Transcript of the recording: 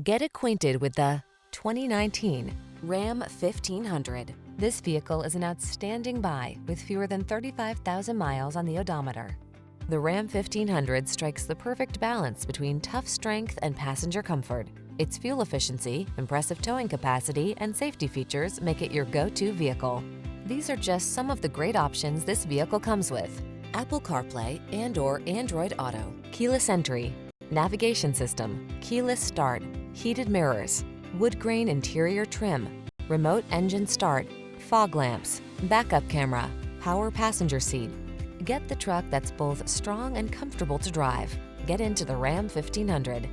Get acquainted with the 2019 Ram 1500. This vehicle is an outstanding buy with fewer than 35,000 miles on the odometer. The Ram 1500 strikes the perfect balance between tough strength and passenger comfort. Its fuel efficiency, impressive towing capacity, and safety features make it your go-to vehicle. These are just some of the great options this vehicle comes with: Apple CarPlay and/or Android Auto, keyless entry, navigation system, keyless start, heated mirrors, wood grain interior trim, remote engine start, fog lamps, backup camera, power passenger seat. Get the truck that's both strong and comfortable to drive. Get into the Ram 1500.